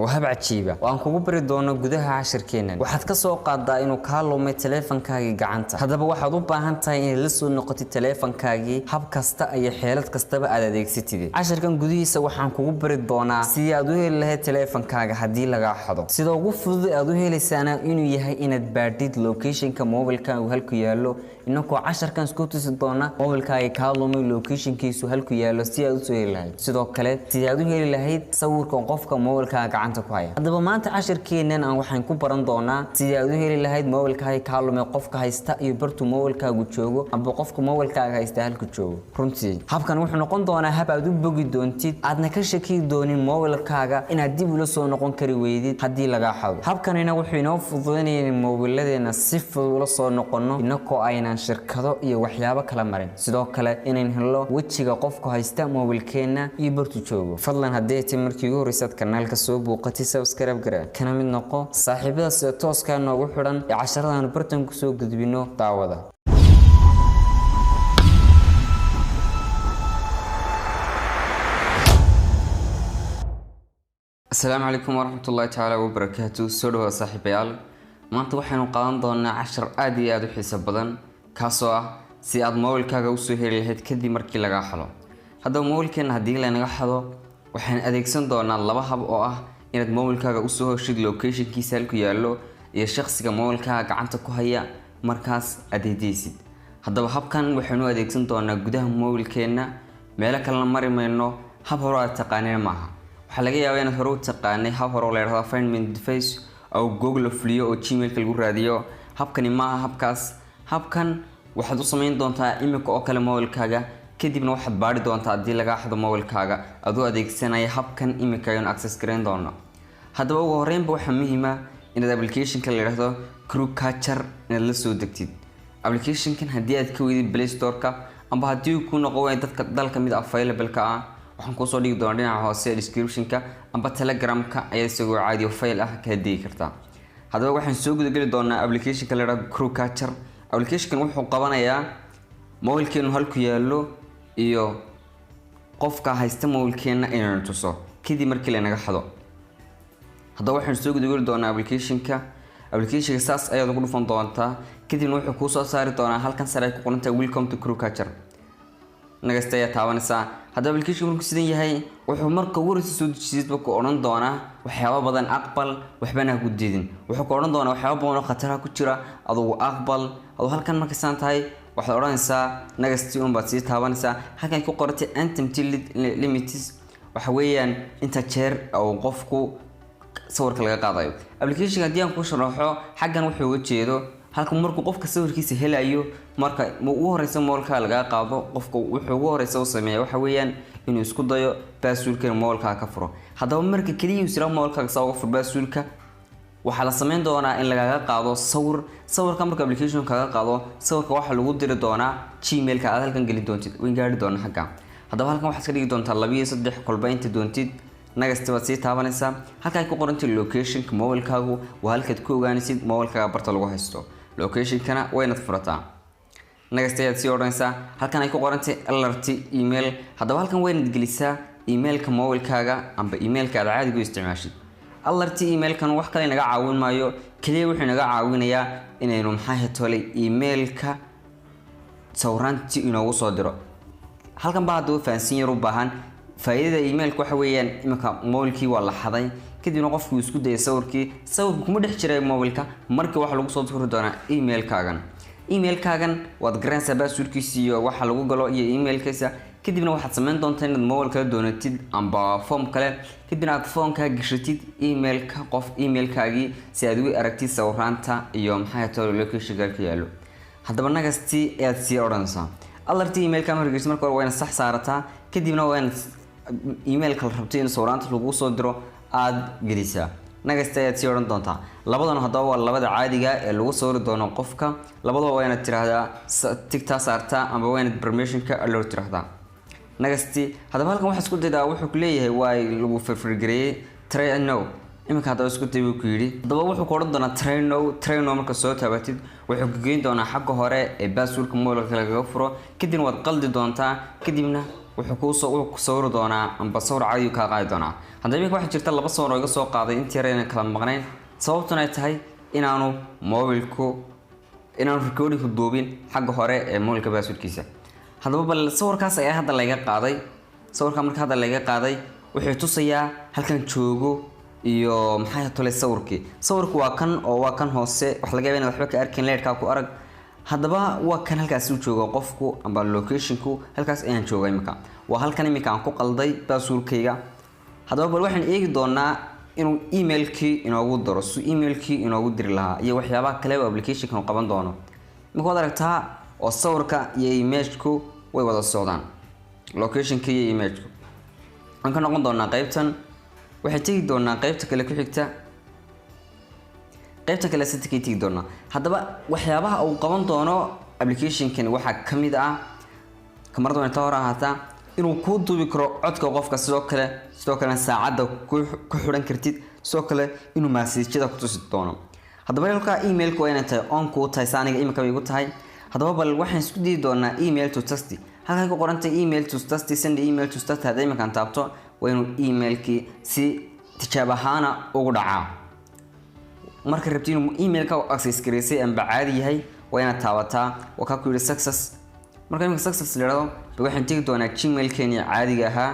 وهب عجيبة وأن كوبري دونا جودها 10 كينن وحد كسو قادا إنه كارلو مي تليفون كاجي جعنتا هذا بواحد وباهن تاين لسه نقطة التليفون كاجي هب كستا أي حالة كستا بقى ديك ستي 10 كان جودي سوى حن كوبري دونا سيادوه اللي هي تليفون كاجي هدي لقى حضو سيدو وفض أدوه لسانة إنه يهي إن تباديد لوكيشن كموبايل كان وهالكو يالو إنكو 10 كان سكوتس دونا موبايل كاجي كارلو مي لوكيشن كيسو هالكو يالو سيادو سوي سيدو كله سيادوه اللي هي تصور كون قف كموبايل كاجي gacanta ku haya hadaba maanta 10 keenan aan waxaan ku baran doonaa sidii aad u heli lahayd mobilkaaga kaalmo qofka haysta iyo bartu mobilkaagu joogo amba qofka mobilkaaga haysta halka joogo runtii habkan wuxuu noqon doonaa hab aad u bogi doontid aadna ka shaki doonin mobilkaaga inaad dib ula soo noqon kari weydid hadii laga xado habkanina wuxuu inoo fududeynayaa mobiladeena si fudud ula soo noqono inakoo aynan shirkado iyo waxyaabo kala marin sidoo kale inaan helo wajiga qofka haysta mobilkeena iyo bartu joogo fadlan hadii ay markii ugu horeysay kanaalka soo بوقتي سبسكرايب قرأ كنا من نقو صاحبة توس كان نوجو حرن 10 أنا برتن كسو قدبينو تعوضه السلام عليكم ورحمة الله تعالى وبركاته سودو صاحبيال ما أنت وحنا قاعدين ضلنا 10 آدي آدو حساب بدن كاسوا سياد مول كاجا وسهيل الهيد كدي مركي لقى حلو هذا مول كان هدي لنا حلو وحنا أديكسن ضلنا الله بحب inaad mobilkaaga u soo heshid locationkiisa halku yaalo iyo shakhsiga mobilkaaga gacanta ku haya markaas adeegaysid hadaba habkan waxaanu adeegsan doonaa gudaha mobilkeena meel kale la mari mayno hab hore aad taqaaneen maaha waxa laga yaabaa inaad hore u taqaanay hab hore la yiraahdo find me interface oo Google Fliyo oo Gmail lagu raadiyo habkani maaha habkan waxaad u sameyn doontaa imika oo kale mobilkaaga kadibna waxaad baari doontaa hadii laga xado mobilkaaga adoo adeegsanaya habkan imika ayaan access gareyn doonaa hadaba ugu horeynba waxa muhiim ah inaad application-ka la yiraahdo Crewcatcher inaad la soo degtid application-kan hadii aad ka weydid Play Store-ka amba hadii uu ku noqdo dadka dalka mid available-ka ah waxaan ku soo dhigi doonaa dhinaca hoose description-ka amba Telegram-ka ayaa isagoo caadi file ah ka dhigi kartaa hadaba waxaan soo gudageli doonaa application-ka la yiraahdo Crewcatcher application-kan wuxuu qabanayaa mobilkeenu halku yaalo iyo qofka haysta mobilkeena inaan tuso kadib markii la naga xado hadaba waxaan soo gudageli doonaa application-ka saas ayaad ugu dhufan doontaa kadibna wuxuu ku soo saari doonaa halkan sare ku qoran tahay welcome to Crewcatcher nagasta ayaa taabanaysa hadaba application markuu sidan yahay wuxuu marka ugu horeysa soo dejisid ku oran doonaa waxyaabo badan aqbal waxbana ku diidin wuxuu ku oran doonaa waxyaabo badan oo khatar ku jira adigu aqbal adoo halkan marka san tahay waxaad oranaysaa nagasti baad sii taabanaysaa halkan ku qortay unlimited limits waxa weeyaan inta jeer oo qofku sawirka laga qaadayo application hadii aan ku sharaxo xagan wuxuu uga jeedo halka markuu qofka sawirkiisa helayo marka ugu horeysa mobilka laga qaado qofku wuxuu ugu horeysa u sameeyo waxa weeyaan inuu isku dayo passwordka mobilka ka furo hadaba marka kaliya uu sira mobilka soo furo passwordka waxa la sameyn doonaa in laga qaado sawirka marka application kaga qaado sawirka waxa lagu diri doonaa Gmail-ka aad halkan gali doontid way gaari doonaa xagga hadaba halkan waxaad ka dhigi doontaa 2 iyo 3 kolba inta doontid nagasta waad sii taabanaysaa halka ay ku qorantay location-ka mobilkaagu waa halka ku ogaanaysid mobilkaaga barta lagu haysto location-kana waa inaad furataa nagasta aad sii oranaysaa halkan ay ku qorantay alert email hadaba halkan waa inaad gelisaa email-ka mobilkaaga amba email-ka aad caadi u isticmaashid alert email-kan wax kale naga caawin maayo kaliya wuxuu naga caawinayaa inaynu maxay hetolay email-ka sawranti inoogu soo diro halkan baa haduu faansin yar u baahan faa'iidada email-ka waxa weeyaan imika mobilkii waa la xaday kadibna qofku isku day sawirku kuma dhex jiray mobilka markii waxa lagu soo diri doonaa email-kaagan waad garanaysaa passwordkiisa iyo waxa lagu galo iyo email-kiisa kadibna waxaad sameyn doontaa inaad mobilka doonatid amba form kale kadibna aad form-ka gashatid email-ka qof email-kaagii si aad ugu aragtid sawiranta iyo maxay tahay location-ka ka yaalo hadaba nagasti aad sii oranaysaa alert email-ka marka hore waa inaad sax saarataa kadibna waa inaad email-ka rabtay in sawiranta lagu soo diro aad gelisaa nagasta aad sii oran doontaa labadan hadaba waa labada caadiga ee lagu soo doono qofka labadaba waa inaad tiraahdaa tigta saartaa ama waa inaad permission-ka allow tiraahdaa nagasti hadaba halkan waxa isku daydaa wuxuu ku leeyahay waa lagu firfirgareeyay try no imika hadaba isku day uu ku yiri hadaba wuxuu ku oran doonaa try no marka soo taabatid wuxuu ku geyn doonaa xagga hore ee passwordka mobilka laga furo kadibna waad qaldi doontaa kadibna wuxuu ku sawir doonaa amba sawir caadi ka qaadi doonaa. Haddaba iminka waxa jirta laba sawir oo iga soo qaaday intii yareen kala maqnayn sababtuna ay tahay inaanu recording ku duubin xagga hore ee mobilka passwordkiisa. haddaba bal sawirkaas ayaa hadda laga qaaday. sawirka marka hadda laga qaaday wuxuu tusayaa halkan joogo iyo maxay tole sawirku waa kan hoose wax laga yaabaa waxba ka arkin leerka ku arag. haddaba waa kan halkaas uu joogo qofku amba locationku halkaas ayaan joogay imika. waa halkan imika aan ku qalday passwordkayga. haddaba bal waxaan eegi doonaa inuu emailkii inoogu daro emailkii inoogu diri lahaa iyo waxyaabaha kale oo applicationka uu qaban doono. imika waad aragtaa oo sawirka iyo imageku way wada socdaan, locationka iyo imageku. aan ka noqon doonaa qaybtan, waxay tagi doonaa qaybta kale ku xigta, qaybta kale si tagi doonaa. haddaba waxyaabaha uu qaban doono applicationkan waxaa kamid ah kamarada inta hore ahaataa inuu ku duubi karo codka qofka, sidoo kale saacada ku xiran kartid, sidoo kale inuu message-da ku tusi doono. haddaba halka emailku waa inay tahay on ku tahay saaniga imika way igu tahay. haddaba bal waxaan isku dii doonaa email to test. halka ku qorantay email to test, send email to test. haddii imika taabto waa inuu emailkii si tijaab ahaan ugu dhacaa. marka rabtiin inuu emailka access gareysay amba caadi yahay waa inaad taabataa waa ka ku yiri success. marka imika success leeyahay waxaan tagi doonaa gmail-keeni caadiga ahaa.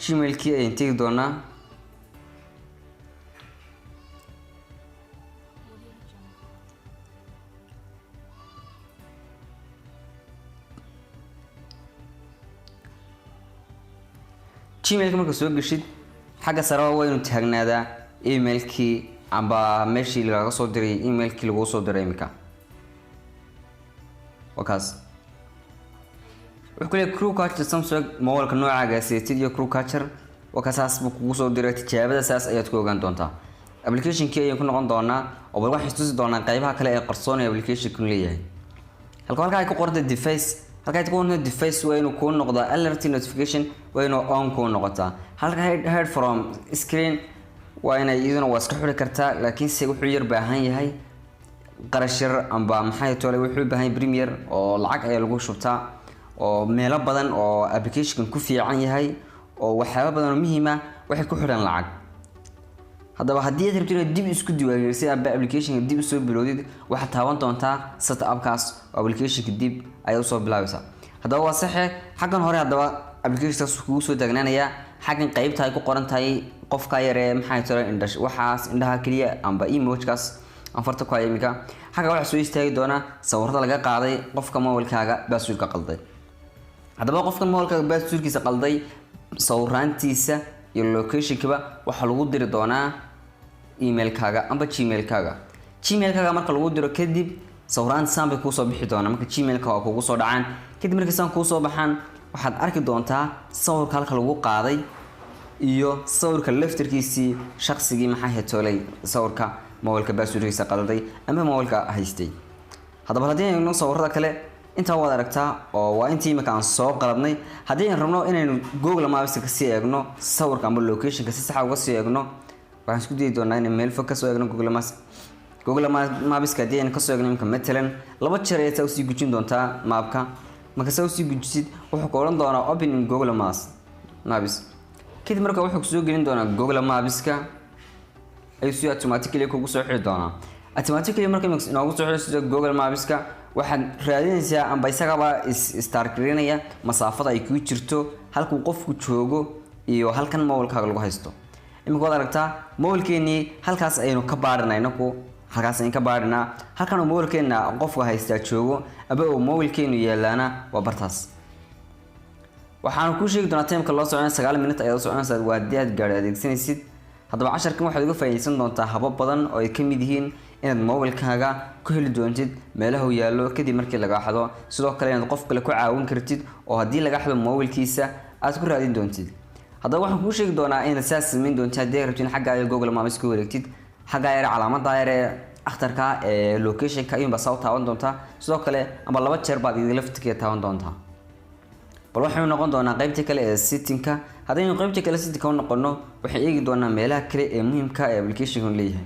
gmail-kii ayaan tagi doonaa. gmail-ka marka soo gashid xagga sare waa inuu taagnaadaa emailkii amba meeshii laga soo diray emailkii lagu soo diray imika. wakaas wuxuu kale crew catcher Samsung mobilka noocaaga seetid iyo crew catcher wakaas buu kugu soo diray. tijaabada saas ayaad ku ogaan doontaa. application-kii ayaan ku noqon doonaa oo bal waxaan tusi doonaa qaybaha kale ee qarsoon ee application-ku leeyahay. halka ay ku qortay device, halka ay ku qortay device waa inuu ku noqdo alert notification, waa inuu on ku noqotaa. halka head from screen waa inay iyaduna waa iska xiri kartaa, laakiin se wuxuu yar baahan yahay qarashir amba maxay tole wuxuu baahan yahay Premiere oo lacag ay lagu shubtaa oo meelo badan oo application ku fiican yahay oo waxyaabo badan oo muhiim ah waxay ku xiran lacag. haddaba haddii aad rabto inaad dib isku diiwaangelisay application dib u soo bilowdid waxaad taaban doontaa setup-kaas oo application dib ay u soo bilaabaysaa. haddaba waa sax xaggan hore haddaba application-kaas kugu soo taagnaanaya xaggan qaybta ay ku qoran tahay qofka yare maxay tole waxaas indhaha kaliya amba emoji-kaas aan farta ku hayimika. xagga waxa soo istaagi doona sawirada laga qaaday qofka mobilkaaga passwordka qalday. haddaba qofka mobilkaaga passwordkiisa qalday sawiraantiisa iyo location-kaba waxa lagu diri doonaa email-kaaga amba gmail-kaaga. gmail-kaaga marka lagu diro kadib sawiraanta saan bay kuu soo bixi doonaa. marka gmail-ka waa kugu soo dhacaan kadib markay saan kuu soo baxaan waxaad arki doontaa sawirka halka lagu qaaday iyo sawirka laftirkiisii shakhsigii maxay hetolay sawirka mobilka passwordkiisa qalday ama mobilka haystay. haddaba haddii aynu sawirada kale inta wada aragtaa oo waa intii imika aan soo qaladnay. haddii aan rabno inaynu Google Maps ka sii eegno sawirka ama location-ka si sax ah uga sii eegno waxaan isku dayi doonaa in meel fog ka soo eegno Google Maps ka hadii aan ka soo eegno imika matalan laba jeer ayaad sii gujin doontaa mapka. marka sii gujisid wuxuu ku oran doonaa open in Google Maps. kadib marka wuxuu soo gelin doonaa Google Maps-ka ay si automatically kugu soo xiri doonaa. automatically marka inoogu soo xiriso Google Maps-ka waxaad raadinaysaa amba isagaba start gareynaya masaafada ay ku jirto halka qofku joogo iyo halkan mobilkaaga lagu haysto. imika waad aragtaa mobilkeeni halkaas aynu ka baadhanaynaa halkaas aynu ka baadhanaa halkan mobilkeena qofku haysta joogo aba oo mobilkeenu yeelana waa bartaas. waxaan ku sheegi doonaa time-ka loo soconay 9 minute ayaad soconaysaa waa diyaad gaar adeegsanaysid. haddaba casharkan waxaad uga faa'iideysan doontaa habab badan oo ay ka mid yihiin inaad mobilkaaga ku heli doontid meelaha uu yaallo kadib markii laga xado, sidoo kale inaad qof kale ku caawin kartid oo haddii laga xado mobilkiisa aad ku raadin doontid. haddaba waxaan ku sheegi doonaa inaad saas sameyn doonto haddii rabtiin xagga ay Google Maps ku wareegtid xagga ay calaamadda yar ee akhtarka ee location-ka iyo baa taaban doontaa, sidoo kale ama laba jeer baad idin laftigeeda taaban doontaa. bal waxaan noqon doonaa qaybta kale ee setting-ka. haddii qaybta kale setting-ka u noqono waxaan eegi doonaa meelaha kale ee muhiimka ah ee application-ku leeyahay.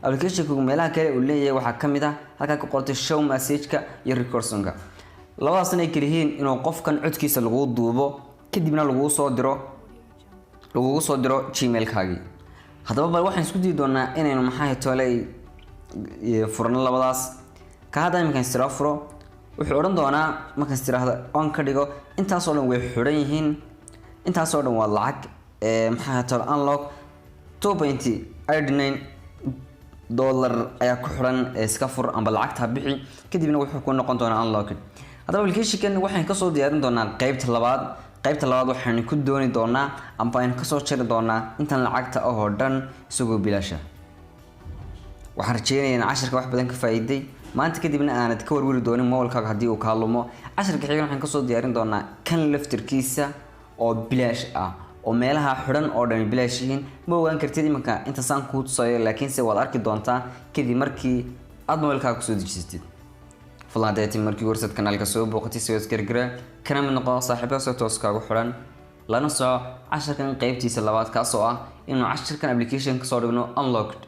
application-ku meelaha kale uu leeyahay waxaa kamid ah halka ku qortay show message-ka iyo record song-ka. labadaasna ay kala yihiin inuu qofkan codkiisa lagu duubo kadibna lagu soo diro gmail-kaagii. haddaba bal waxaan isku dayi doonaa inaynu maxay tolay furno labadaas. ka hadda iminkan istira furo wuxuu odhan doonaa markaan istiraahdo on ka dhigo intaasoo dhan way xidhan yihiin, intaasoo dhan waa lacag maxay tolay unlock $2.89 ayaa ku xiran iska fur amba lacagta bixi kadibna wuxuu ku noqon doonaa unlock. haddaba application waxaan ka soo diyaarin doonaa qaybta labaad waxaan ku dooni doonaa amba aan ka soo jari doonaa intan lacagta oo dhan isagoo bilaasha. waxaan rajeynayaa in casharka wax badan ka faa'iiday maanta kadibna aanad ka warwari doonin mobilkaaga haddii uu ka lumo. casharka xiga waxaan ka soo diyaarin doonaa kan laftirkiisa oo bilaash ah oo meelaha xidhan oo dhan bilaash yihiin. ma ogaan kartid iminka inta saan kuu tusayo, laakiin se waad arki doontaa kadib markii aad mobilkaaga kusoo dejisatid. fadlan haddii aad markii horsad kanaalka soo booqatay si waad gargara kana mid noqo saaxiibada soo tooskaagu xiran lana soco casharkan qaybtiisa labaad kaasoo ah inuu casharkan application ka soo dhigno unlocked.